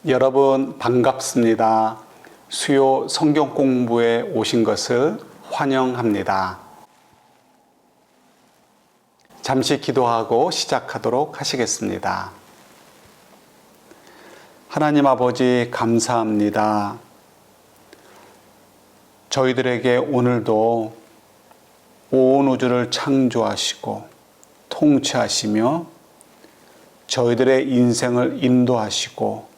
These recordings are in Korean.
여러분 반갑습니다. 수요 성경 공부에 오신 것을 환영합니다. 잠시 기도하고 시작하도록 하시겠습니다. 하나님 아버지 감사합니다. 저희들에게 오늘도 온 우주를 창조하시고 통치하시며 저희들의 인생을 인도하시고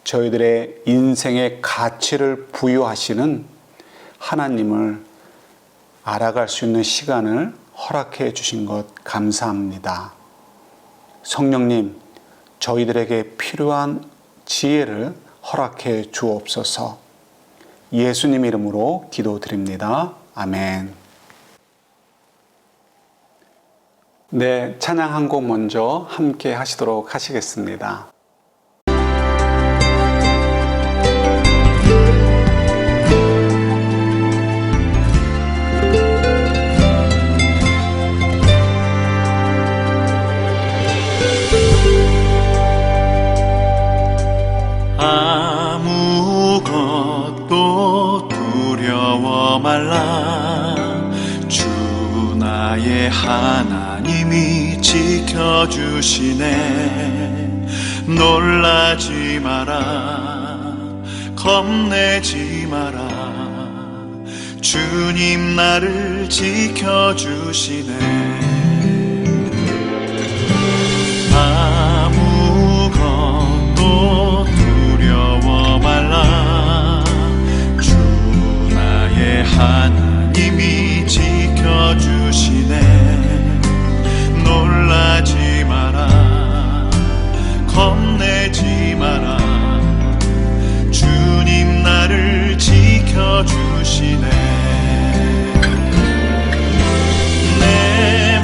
저희들의 인생의 가치를 부여하시는 하나님을 알아갈 수 있는 시간을 허락해 주신 것 감사합니다. 성령님, 저희들에게 필요한 지혜를 허락해 주옵소서. 예수님 이름으로 기도드립니다. 아멘. 네, 찬양 한 곡 먼저 함께 하시도록 하시겠습니다. 아무것도 두려워 말라. 주 나의 하나님이 지켜주시네. 놀라지 마라, 겁내지 마라. 주님 나를 지켜주시네. 아무것도 두려워 말라. 주 나의 하나님이 지켜주시네. 놀라지 마라, 겁내지 마라. 주님 나를 지켜주시네. 내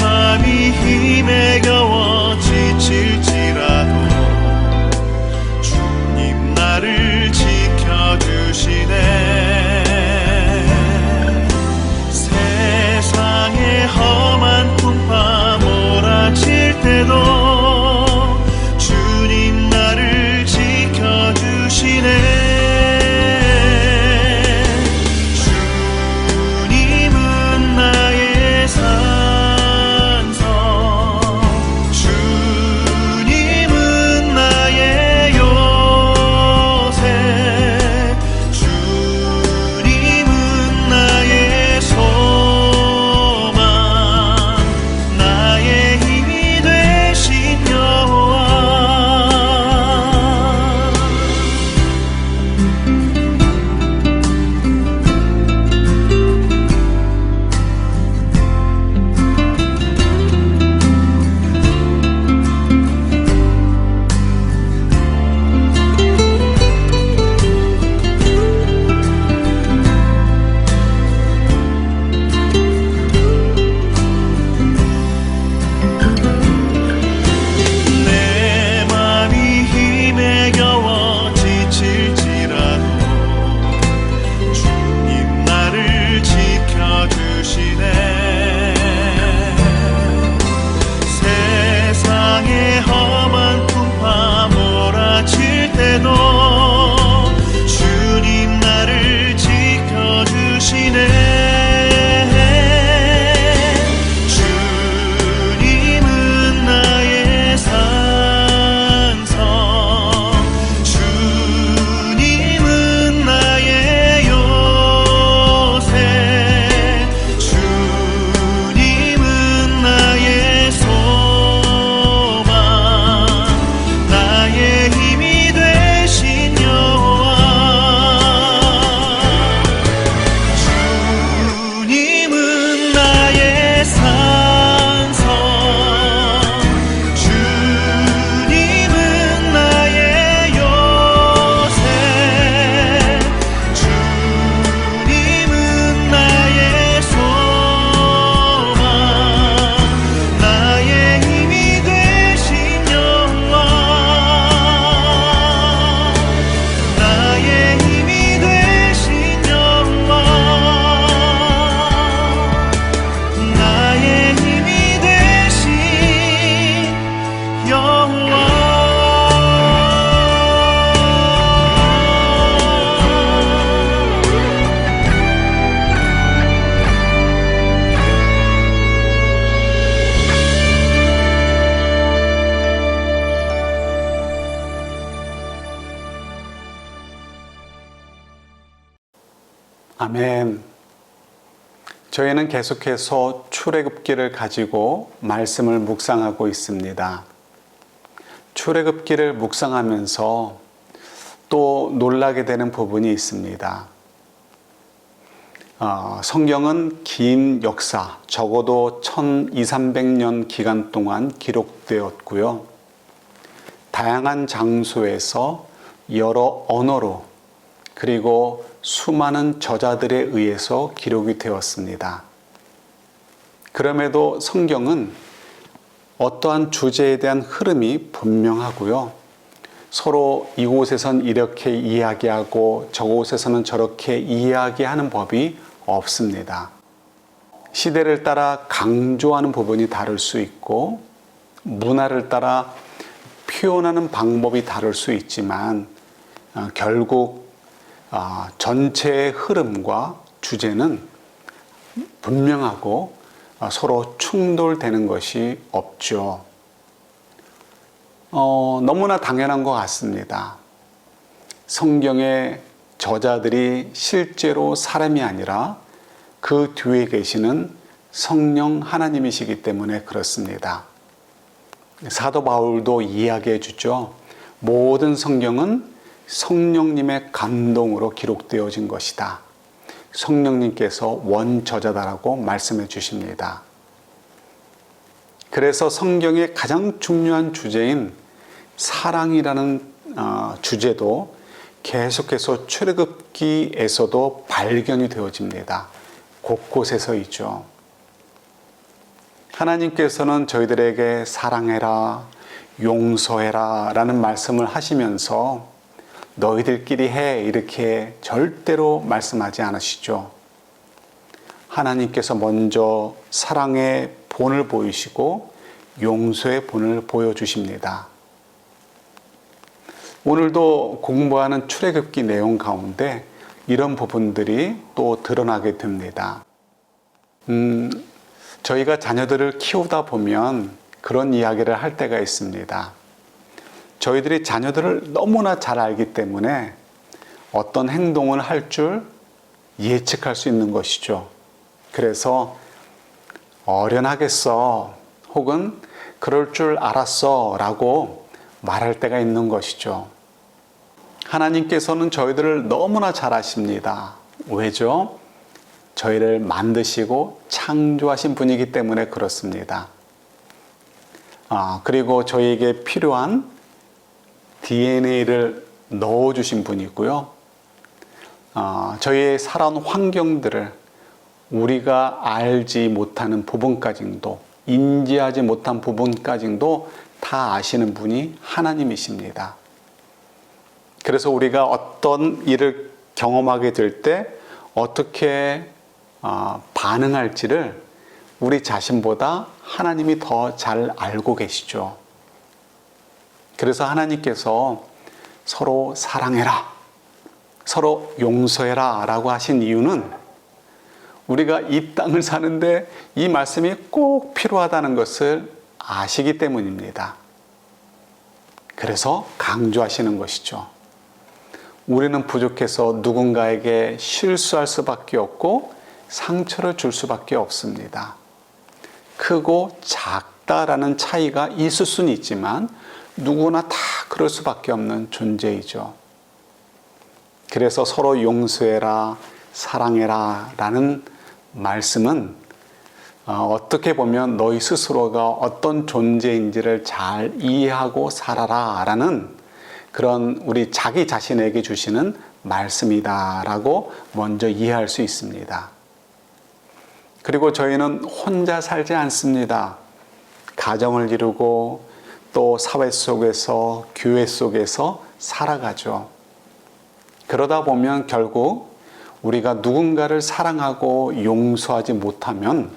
아멘. 저희는 계속해서 출애굽기를 가지고 말씀을 묵상하고 있습니다. 출애굽기를 묵상하면서 또 놀라게 되는 부분이 있습니다. 성경은 긴 역사, 적어도 1200~300년 기간 동안 기록되었고요. 다양한 장소에서 여러 언어로 그리고 수많은 저자들에 의해서 기록이 되었습니다. 그럼에도 성경은 어떠한 주제에 대한 흐름이 분명하고요. 서로 이곳에선 이렇게 이야기하고 저곳에서는 저렇게 이야기하는 법이 없습니다. 시대를 따라 강조하는 부분이 다를 수 있고 문화를 따라 표현하는 방법이 다를 수 있지만 결국 전체의 흐름과 주제는 분명하고 서로 충돌되는 것이 없죠. 너무나 당연한 것 같습니다. 성경의 저자들이 실제로 사람이 아니라 그 뒤에 계시는 성령 하나님이시기 때문에 그렇습니다. 사도 바울도 이야기해 주죠. 모든 성경은 성령님의 감동으로 기록되어진 것이다. 성령님께서 원저자다라고 말씀해 주십니다. 그래서 성경의 가장 중요한 주제인 사랑이라는 주제도 계속해서 출애굽기에서도 발견이 되어집니다. 곳곳에서 있죠. 하나님께서는 저희들에게 사랑해라, 용서해라 라는 말씀을 하시면서 너희들끼리 해 이렇게 절대로 말씀하지 않으시죠. 하나님께서 먼저 사랑의 본을 보이시고 용서의 본을 보여주십니다. 오늘도 공부하는 출애굽기 내용 가운데 이런 부분들이 또 드러나게 됩니다. 저희가 자녀들을 키우다 보면 그런 이야기를 할 때가 있습니다. 저희들이 자녀들을 너무나 잘 알기 때문에 어떤 행동을 할 줄 예측할 수 있는 것이죠. 그래서 어련하겠어 혹은 그럴 줄 알았어 라고 말할 때가 있는 것이죠. 하나님께서는 저희들을 너무나 잘 아십니다. 왜죠? 저희를 만드시고 창조하신 분이기 때문에 그렇습니다. 그리고 저희에게 필요한 DNA를 넣어주신 분이고요. 저희의 살아온 환경들을 우리가 알지 못하는 부분까지도 인지하지 못한 부분까지도 다 아시는 분이 하나님이십니다. 그래서 우리가 어떤 일을 경험하게 될 때 어떻게 반응할지를 우리 자신보다 하나님이 더 잘 알고 계시죠. 그래서 하나님께서 서로 사랑해라, 서로 용서해라 라고 하신 이유는 우리가 이 땅을 사는데 이 말씀이 꼭 필요하다는 것을 아시기 때문입니다. 그래서 강조하시는 것이죠. 우리는 부족해서 누군가에게 실수할 수밖에 없고 상처를 줄 수밖에 없습니다. 크고 작다라는 차이가 있을 수는 있지만 누구나 다 그럴 수밖에 없는 존재이죠. 그래서 서로 용서해라, 사랑해라 라는 말씀은 어떻게 보면 너희 스스로가 어떤 존재인지를 잘 이해하고 살아라 라는 그런 우리 자기 자신에게 주시는 말씀이다 라고 먼저 이해할 수 있습니다. 그리고 저희는 혼자 살지 않습니다. 가정을 이루고 또 사회 속에서 교회 속에서 살아가죠. 그러다 보면 결국 우리가 누군가를 사랑하고 용서하지 못하면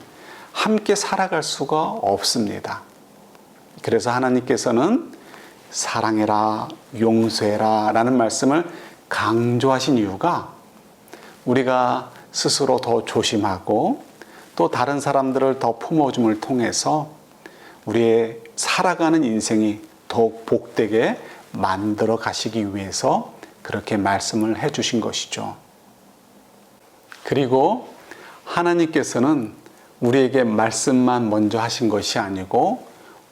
함께 살아갈 수가 없습니다. 그래서 하나님께서는 사랑해라, 용서해라 라는 말씀을 강조하신 이유가 우리가 스스로 더 조심하고 또 다른 사람들을 더 품어줌을 통해서 우리의 살아가는 인생이 더욱 복되게 만들어 가시기 위해서 그렇게 말씀을 해 주신 것이죠. 그리고 하나님께서는 우리에게 말씀만 먼저 하신 것이 아니고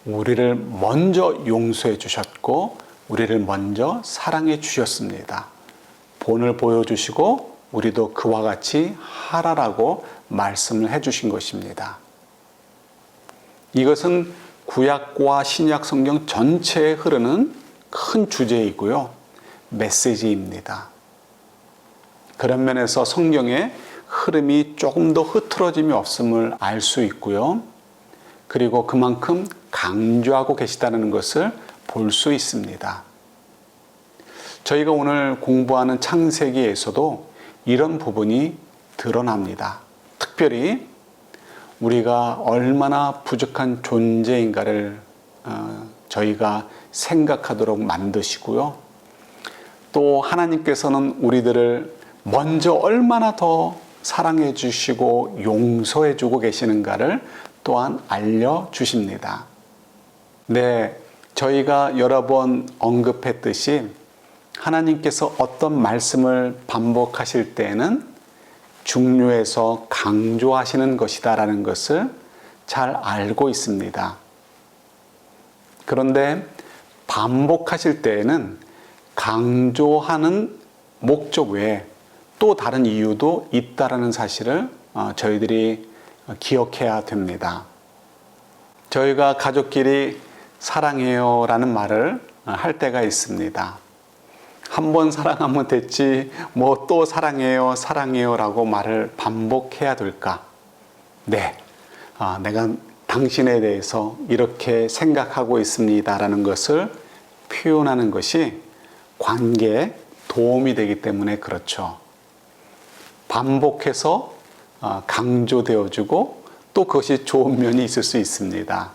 우리를 먼저 용서해 주셨고 우리를 먼저 사랑해 주셨습니다. 본을 보여주시고 우리도 그와 같이 하라라고 말씀을 해 주신 것입니다. 이것은 구약과 신약 성경 전체에 흐르는 큰 주제이고요. 메시지입니다. 그런 면에서 성경의 흐름이 조금 더 흐트러짐이 없음을 알 수 있고요. 그리고 그만큼 강조하고 계시다는 것을 볼 수 있습니다. 저희가 오늘 공부하는 창세기에서도 이런 부분이 드러납니다. 특별히 우리가 얼마나 부족한 존재인가를 저희가 생각하도록 만드시고요. 또 하나님께서는 우리들을 먼저 얼마나 더 사랑해 주시고 용서해 주고 계시는가를 또한 알려주십니다. 네, 저희가 여러 번 언급했듯이 하나님께서 어떤 말씀을 반복하실 때에는 중요해서 강조하시는 것이다라는 것을 잘 알고 있습니다. 그런데 반복하실 때에는 강조하는 목적 외에 또 다른 이유도 있다라는 사실을 저희들이 기억해야 됩니다. 저희가 가족끼리 사랑해요라는 말을 할 때가 있습니다. 한 번 사랑하면 됐지 뭐 또 사랑해요 사랑해요라고 말을 반복해야 될까? 네, 내가 당신에 대해서 이렇게 생각하고 있습니다라는 것을 표현하는 것이 관계에 도움이 되기 때문에 그렇죠. 반복해서 강조되어지고 또 그것이 좋은 면이 있을 수 있습니다.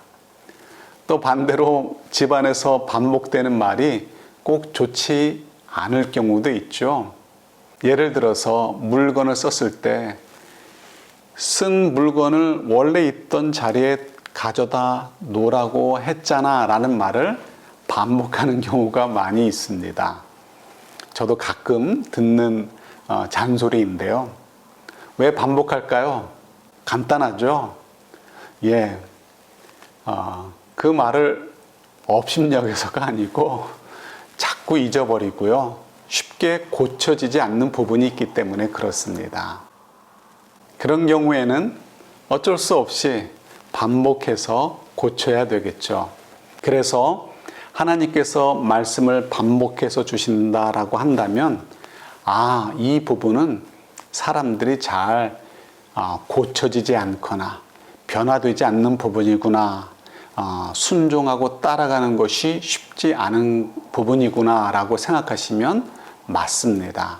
또 반대로 집안에서 반복되는 말이 꼭 좋지 않을 경우도 있죠. 예를 들어서 물건을 썼을 때 쓴 물건을 원래 있던 자리에 가져다 놓으라고 했잖아 라는 말을 반복하는 경우가 많이 있습니다. 저도 가끔 듣는 잔소리인데요. 왜 반복할까요? 간단하죠? 예, 그 말을 업신여겨서가 아니고 자꾸 잊어버리고요. 쉽게 고쳐지지 않는 부분이 있기 때문에 그렇습니다. 그런 경우에는 어쩔 수 없이 반복해서 고쳐야 되겠죠. 그래서 하나님께서 말씀을 반복해서 주신다라고 한다면 이 부분은 사람들이 잘 고쳐지지 않거나 변화되지 않는 부분이구나, 순종하고 따라가는 것이 쉽지 않은 부분이구나 라고 생각하시면 맞습니다.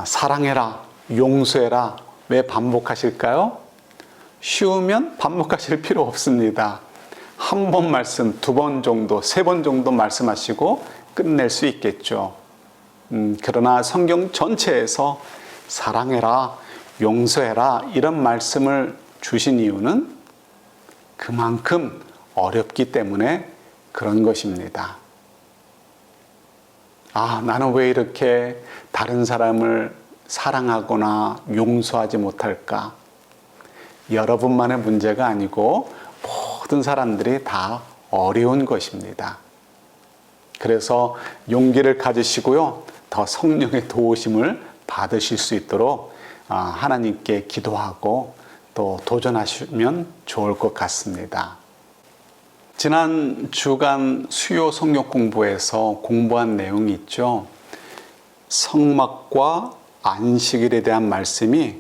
사랑해라, 용서해라, 왜 반복하실까요? 쉬우면 반복하실 필요 없습니다. 한 번 말씀, 두 번 정도, 세 번 정도 말씀하시고 끝낼 수 있겠죠. 그러나 성경 전체에서 사랑해라, 용서해라 이런 말씀을 주신 이유는 그만큼 어렵기 때문에 그런 것입니다. 나는 왜 이렇게 다른 사람을 사랑하거나 용서하지 못할까? 여러분만의 문제가 아니고 모든 사람들이 다 어려운 것입니다. 그래서 용기를 가지시고요. 더 성령의 도우심을 받으실 수 있도록 하나님께 기도하고 또 도전하시면 좋을 것 같습니다. 지난 주간 수요 성경 공부에서 공부한 내용이 있죠. 성막과 안식일에 대한 말씀이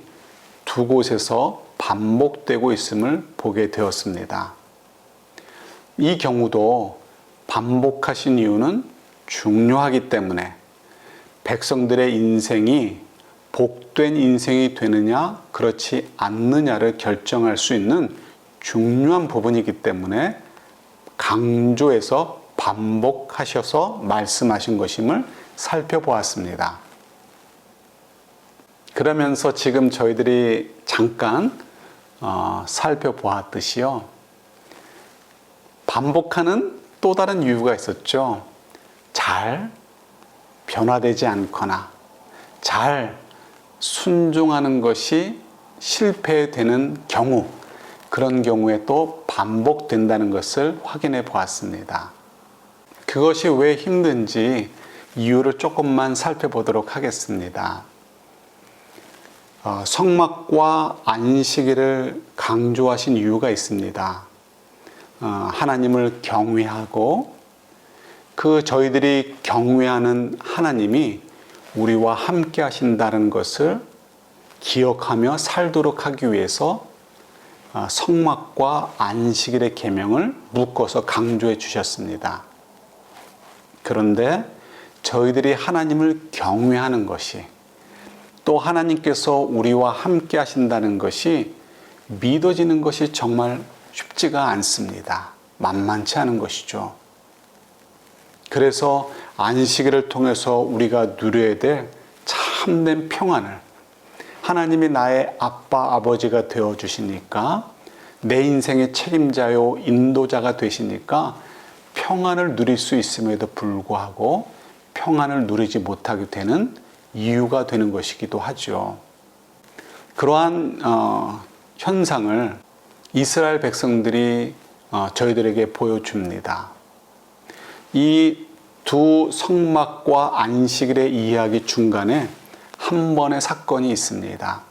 두 곳에서 반복되고 있음을 보게 되었습니다. 이 경우도 반복하신 이유는 중요하기 때문에 백성들의 인생이 복된 인생이 되느냐 그렇지 않느냐를 결정할 수 있는 중요한 부분이기 때문에 강조해서 반복하셔서 말씀하신 것임을 살펴보았습니다. 그러면서 지금 저희들이 잠깐 살펴보았듯이요. 반복하는 또 다른 이유가 있었죠. 잘 변화되지 않거나 잘 순종하는 것이 실패되는 경우, 그런 경우에 또 반복된다는 것을 확인해 보았습니다. 그것이 왜 힘든지 이유를 조금만 살펴보도록 하겠습니다. 성막과 안식일을 강조하신 이유가 있습니다. 하나님을 경외하고 그 저희들이 경외하는 하나님이 우리와 함께 하신다는 것을 기억하며 살도록 하기 위해서 성막과 안식일의 계명을 묶어서 강조해 주셨습니다. 그런데 저희들이 하나님을 경외하는 것이, 또 하나님께서 우리와 함께 하신다는 것이 믿어지는 것이 정말 쉽지가 않습니다. 만만치 않은 것이죠. 그래서 안식일을 통해서 우리가 누려야 될 참된 평안을, 하나님이 나의 아빠, 아버지가 되어주시니까, 내 인생의 책임자요 인도자가 되시니까 평안을 누릴 수 있음에도 불구하고 평안을 누리지 못하게 되는 이유가 되는 것이기도 하죠. 그러한 현상을 이스라엘 백성들이 저희들에게 보여줍니다. 이 두 성막과 안식일의 이야기 중간에 한 번의 사건이 있습니다.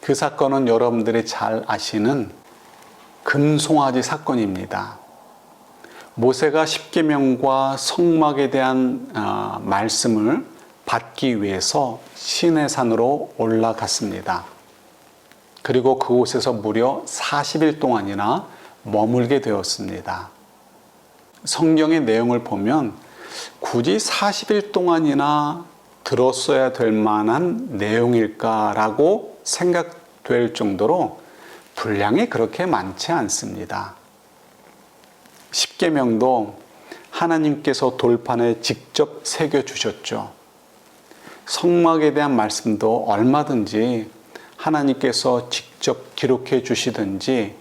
그 사건은 여러분들이 잘 아시는 금송아지 사건입니다. 모세가 십계명과 성막에 대한 말씀을 받기 위해서 시내산으로 올라갔습니다. 그리고 그곳에서 무려 40일 동안이나 머물게 되었습니다. 성경의 내용을 보면 굳이 40일 동안이나 들었어야 될 만한 내용일까라고 생각될 정도로 분량이 그렇게 많지 않습니다. 십계명도 하나님께서 돌판에 직접 새겨주셨죠. 성막에 대한 말씀도 얼마든지 하나님께서 직접 기록해 주시든지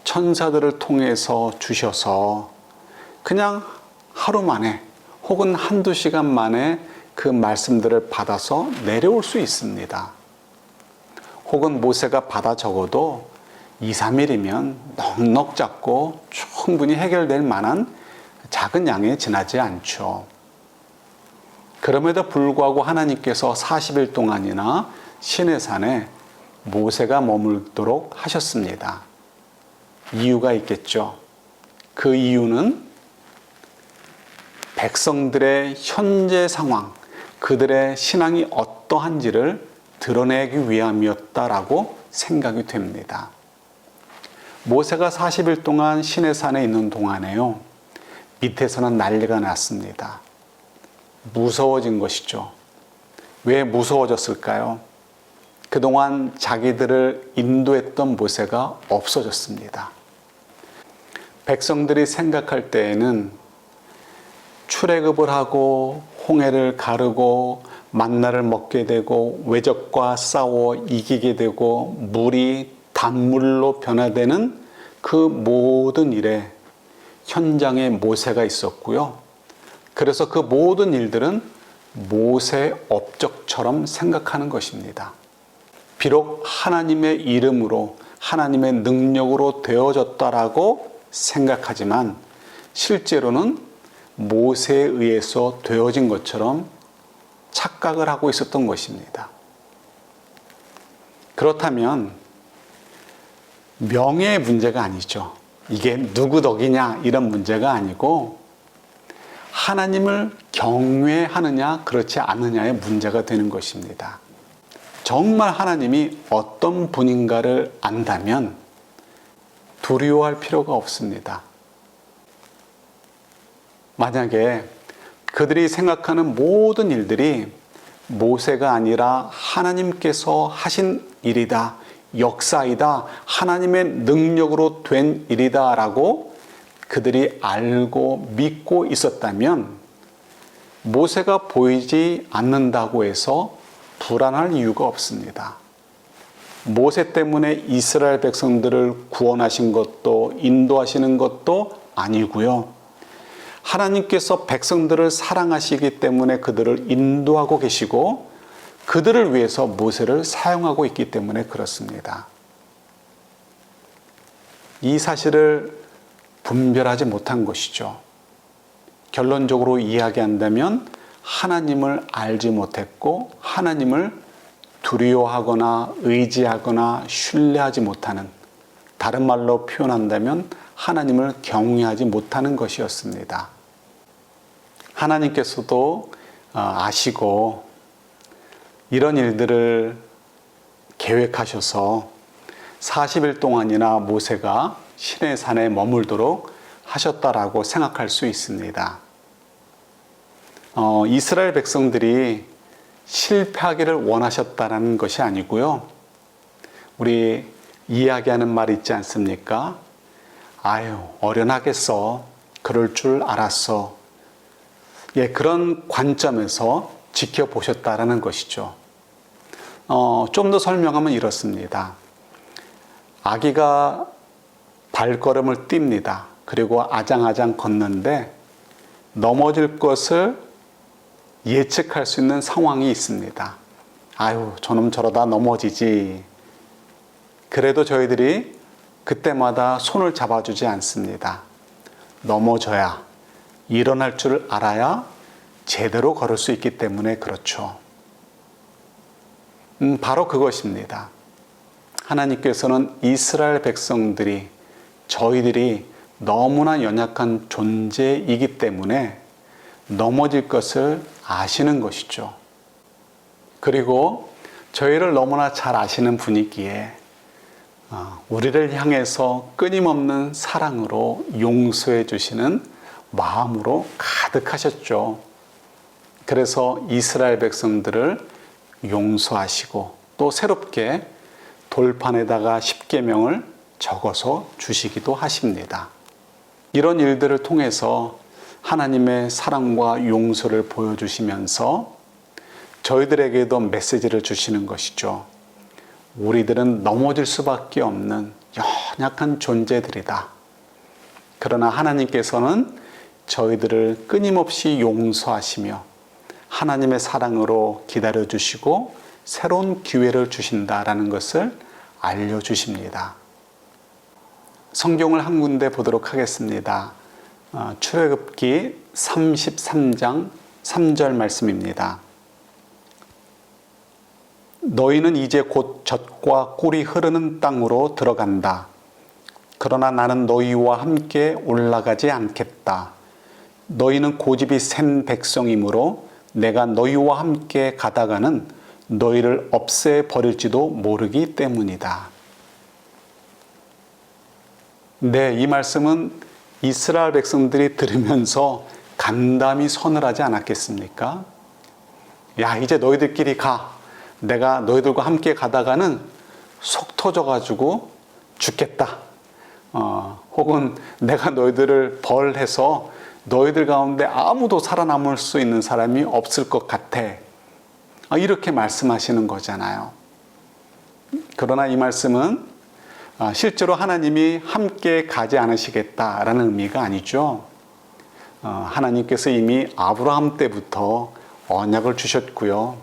천사들을 통해서 주셔서 그냥 하루 만에 혹은 한두 시간 만에 그 말씀들을 받아서 내려올 수 있습니다. 혹은 모세가 받아 적어도 2, 3일이면 넉넉 잡고 충분히 해결될 만한 작은 양에 지나지 않죠. 그럼에도 불구하고 하나님께서 40일 동안이나 시내산에 모세가 머물도록 하셨습니다. 이유가 있겠죠. 그 이유는 백성들의 현재 상황, 그들의 신앙이 어떠한지를 드러내기 위함이었다라고 생각이 됩니다. 모세가 40일 동안 시내산에 있는 동안에요, 밑에서는 난리가 났습니다. 무서워진 것이죠. 왜 무서워졌을까요? 그동안 자기들을 인도했던 모세가 없어졌습니다. 백성들이 생각할 때에는 출애굽을 하고 홍해를 가르고 만나를 먹게 되고 외적과 싸워 이기게 되고 물이 단물로 변화되는 그 모든 일에 현장에 모세가 있었고요. 그래서 그 모든 일들은 모세의 업적처럼 생각하는 것입니다. 비록 하나님의 이름으로 하나님의 능력으로 되어졌다라고 생각하지만 실제로는 모세에 의해서 되어진 것처럼 착각을 하고 있었던 것입니다. 그렇다면 명예의 문제가 아니죠. 이게 누구 덕이냐 이런 문제가 아니고 하나님을 경외하느냐 그렇지 않느냐의 문제가 되는 것입니다. 정말 하나님이 어떤 분인가를 안다면 두려워할 필요가 없습니다. 만약에 그들이 생각하는 모든 일들이 모세가 아니라 하나님께서 하신 일이다, 역사이다, 하나님의 능력으로 된 일이다 라고 그들이 알고 믿고 있었다면 모세가 보이지 않는다고 해서 불안할 이유가 없습니다. 모세 때문에 이스라엘 백성들을 구원하신 것도 인도하시는 것도 아니고요. 하나님께서 백성들을 사랑하시기 때문에 그들을 인도하고 계시고 그들을 위해서 모세를 사용하고 있기 때문에 그렇습니다. 이 사실을 분별하지 못한 것이죠. 결론적으로 이야기한다면 하나님을 알지 못했고 하나님을 두려워하거나 의지하거나 신뢰하지 못하는, 다른 말로 표현한다면 하나님을 경외하지 못하는 것이었습니다. 하나님께서도 아시고 이런 일들을 계획하셔서 40일 동안이나 모세가 시내산에 머물도록 하셨다라고 생각할 수 있습니다. 이스라엘 백성들이 실패하기를 원하셨다는 것이 아니고요. 우리 이야기하는 말 있지 않습니까? 아유, 어련하겠어. 그럴 줄 알았어. 예, 그런 관점에서 지켜보셨다라는 것이죠. 좀 더 설명하면 이렇습니다. 아기가 발걸음을 띱니다. 그리고 아장아장 걷는데 넘어질 것을 예측할 수 있는 상황이 있습니다. 아유, 저놈 저러다 넘어지지. 그래도 저희들이 그때마다 손을 잡아주지 않습니다. 넘어져야, 일어날 줄 알아야 제대로 걸을 수 있기 때문에 그렇죠. 바로 그것입니다. 하나님께서는 이스라엘 백성들이, 저희들이 너무나 연약한 존재이기 때문에 넘어질 것을 아시는 것이죠. 그리고 저희를 너무나 잘 아시는 분이기에 우리를 향해서 끊임없는 사랑으로 용서해 주시는 마음으로 가득하셨죠. 그래서 이스라엘 백성들을 용서하시고 또 새롭게 돌판에다가 십계명을 적어서 주시기도 하십니다. 이런 일들을 통해서 하나님의 사랑과 용서를 보여주시면서 저희들에게도 메시지를 주시는 것이죠. 우리들은 넘어질 수밖에 없는 연약한 존재들이다. 그러나 하나님께서는 저희들을 끊임없이 용서하시며 하나님의 사랑으로 기다려주시고 새로운 기회를 주신다라는 것을 알려주십니다. 성경을 한 군데 보도록 하겠습니다. 출애굽기 33장 3절 말씀입니다. 너희는 이제 곧 젖과 꿀이 흐르는 땅으로 들어간다. 그러나 나는 너희와 함께 올라가지 않겠다. 너희는 고집이 센 백성이므로 내가 너희와 함께 가다가는 너희를 없애버릴지도 모르기 때문이다. 네, 이 말씀은 이스라엘 백성들이 들으면서 간담이 서늘하지 않았겠습니까? 야, 이제 너희들끼리 가. 내가 너희들과 함께 가다가는 속 터져가지고 죽겠다. 혹은 내가 너희들을 벌해서 너희들 가운데 아무도 살아남을 수 있는 사람이 없을 것 같아. 이렇게 말씀하시는 거잖아요. 그러나 이 말씀은 실제로 하나님이 함께 가지 않으시겠다라는 의미가 아니죠. 하나님께서 이미 아브라함 때부터 언약을 주셨고요.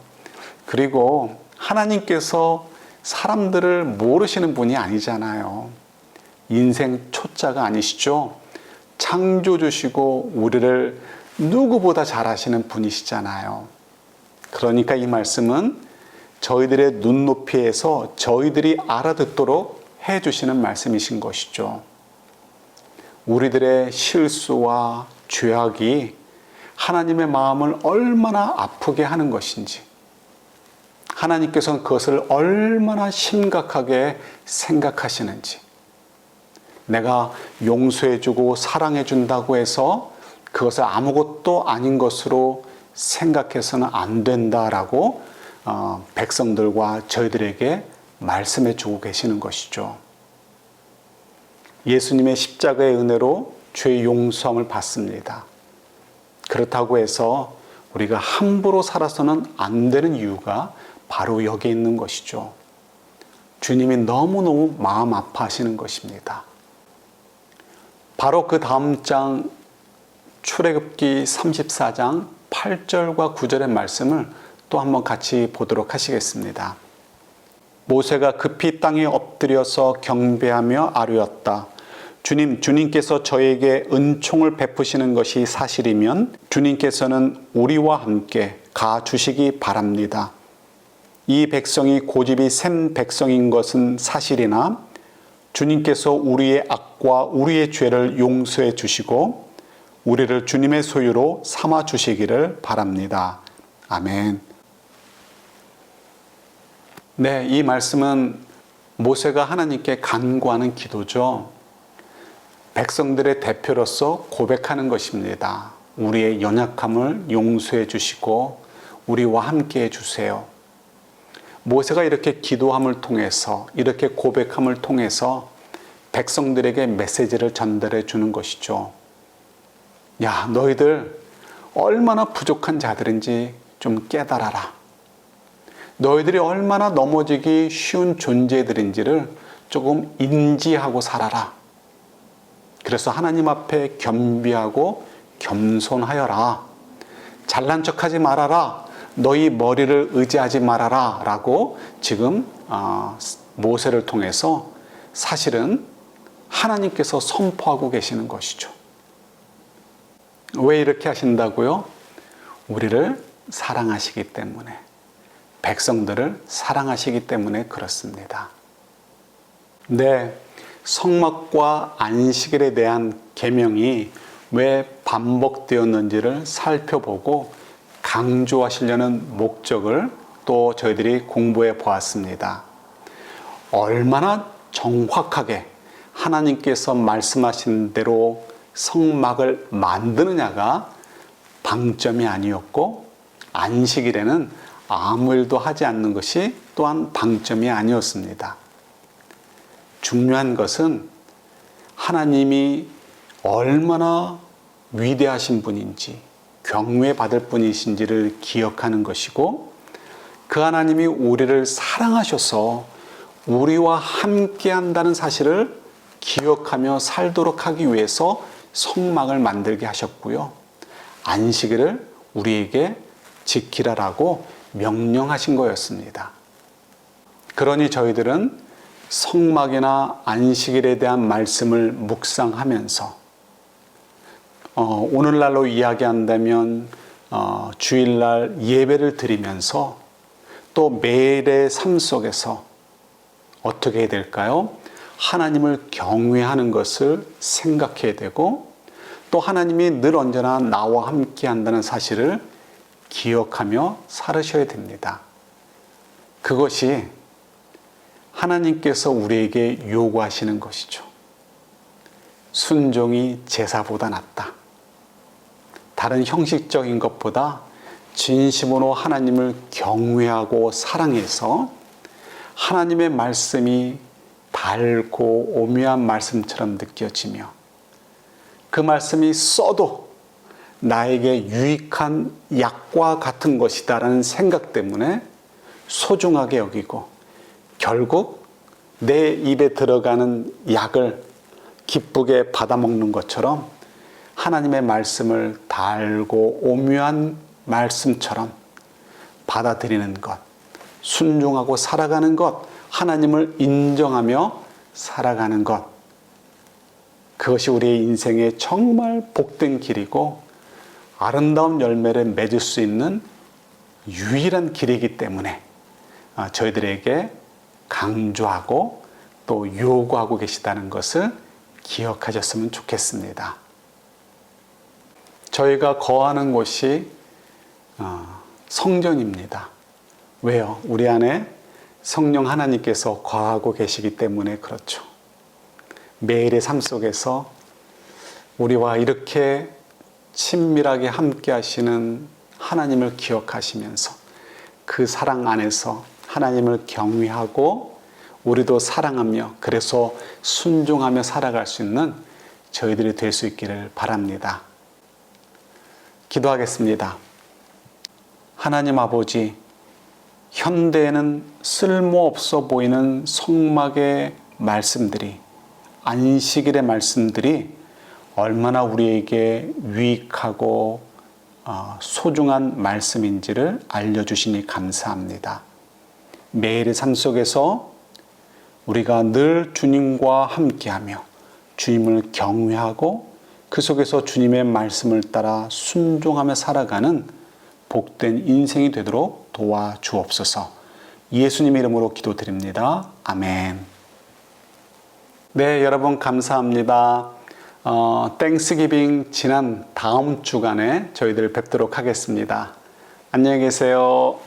그리고 하나님께서 사람들을 모르시는 분이 아니잖아요. 인생 초짜가 아니시죠. 창조주시고 우리를 누구보다 잘 아시는 분이시잖아요. 그러니까 이 말씀은 저희들의 눈높이에서 저희들이 알아듣도록 해주시는 말씀이신 것이죠. 우리들의 실수와 죄악이 하나님의 마음을 얼마나 아프게 하는 것인지, 하나님께서는 그것을 얼마나 심각하게 생각하시는지, 내가 용서해주고 사랑해준다고 해서 그것을 아무것도 아닌 것으로 생각해서는 안 된다라고 백성들과 저희들에게 말씀해 주고 계시는 것이죠. 예수님의 십자가의 은혜로 죄의 용서함을 받습니다. 그렇다고 해서 우리가 함부로 살아서는 안 되는 이유가 바로 여기에 있는 것이죠. 주님이 너무너무 마음 아파하시는 것입니다. 바로 그 다음 장 출애굽기 34장 8절과 9절의 말씀을 또 한번 같이 보도록 하시겠습니다. 모세가 급히 땅에 엎드려서 경배하며 아뢰었다. 주님께서 저에게 은총을 베푸시는 것이 사실이면 주님께서는 우리와 함께 가주시기 바랍니다. 이 백성이 고집이 센 백성인 것은 사실이나 주님께서 우리의 악과 우리의 죄를 용서해 주시고 우리를 주님의 소유로 삼아 주시기를 바랍니다. 아멘. 네, 이 말씀은 모세가 하나님께 간구하는 기도죠. 백성들의 대표로서 고백하는 것입니다. 우리의 연약함을 용서해 주시고 우리와 함께 해 주세요. 모세가 이렇게 기도함을 통해서, 이렇게 고백함을 통해서 백성들에게 메시지를 전달해 주는 것이죠. 야, 너희들 얼마나 부족한 자들인지 좀 깨달아라. 너희들이 얼마나 넘어지기 쉬운 존재들인지를 조금 인지하고 살아라. 그래서 하나님 앞에 겸비하고 겸손하여라. 잘난 척하지 말아라. 너희 머리를 의지하지 말아라. 라고 지금 모세를 통해서 사실은 하나님께서 선포하고 계시는 것이죠. 왜 이렇게 하신다고요? 우리를 사랑하시기 때문에, 백성들을 사랑하시기 때문에 그렇습니다. 네, 성막과 안식일에 대한 계명이 왜 반복되었는지를 살펴보고 강조하시려는 목적을 또 저희들이 공부해 보았습니다. 얼마나 정확하게 하나님께서 말씀하신 대로 성막을 만드느냐가 방점이 아니었고, 안식일에는 아무 일도 하지 않는 것이 또한 방점이 아니었습니다. 중요한 것은 하나님이 얼마나 위대하신 분인지, 경외받을 분이신지를 기억하는 것이고, 그 하나님이 우리를 사랑하셔서 우리와 함께 한다는 사실을 기억하며 살도록 하기 위해서 성막을 만들게 하셨고요. 안식일을 우리에게 지키라라고 명령하신 거였습니다. 그러니 저희들은 성막이나 안식일에 대한 말씀을 묵상하면서 오늘날로 이야기한다면 주일날 예배를 드리면서 또 매일의 삶 속에서 어떻게 해야 될까요? 하나님을 경외하는 것을 생각해야 되고, 또 하나님이 늘 언제나 나와 함께 한다는 사실을 기억하며 살으셔야 됩니다. 그것이 하나님께서 우리에게 요구하시는 것이죠. 순종이 제사보다 낫다. 다른 형식적인 것보다 진심으로 하나님을 경외하고 사랑해서 하나님의 말씀이 달고 오묘한 말씀처럼 느껴지며, 그 말씀이 써도 나에게 유익한 약과 같은 것이다라는 생각 때문에 소중하게 여기고, 결국 내 입에 들어가는 약을 기쁘게 받아먹는 것처럼 하나님의 말씀을 달고 오묘한 말씀처럼 받아들이는 것, 순종하고 살아가는 것, 하나님을 인정하며 살아가는 것, 그것이 우리의 인생에 정말 복된 길이고 아름다운 열매를 맺을 수 있는 유일한 길이기 때문에 저희들에게 강조하고 또 요구하고 계시다는 것을 기억하셨으면 좋겠습니다. 저희가 거하는 곳이 성전입니다. 왜요? 우리 안에 성령 하나님께서 거하고 계시기 때문에 그렇죠. 매일의 삶 속에서 우리와 이렇게 친밀하게 함께 하시는 하나님을 기억하시면서 그 사랑 안에서 하나님을 경외하고 우리도 사랑하며 그래서 순종하며 살아갈 수 있는 저희들이 될 수 있기를 바랍니다. 기도하겠습니다. 하나님 아버지, 현대에는 쓸모없어 보이는 성막의 말씀들이, 안식일의 말씀들이 얼마나 우리에게 유익하고 소중한 말씀인지를 알려주시니 감사합니다. 매일의 삶 속에서 우리가 늘 주님과 함께하며 주님을 경외하고 그 속에서 주님의 말씀을 따라 순종하며 살아가는 복된 인생이 되도록 도와주옵소서. 예수님의 이름으로 기도드립니다. 아멘. 네, 여러분 감사합니다. 땡스기빙 지난 다음 주간에 저희들 뵙도록 하겠습니다. 안녕히 계세요.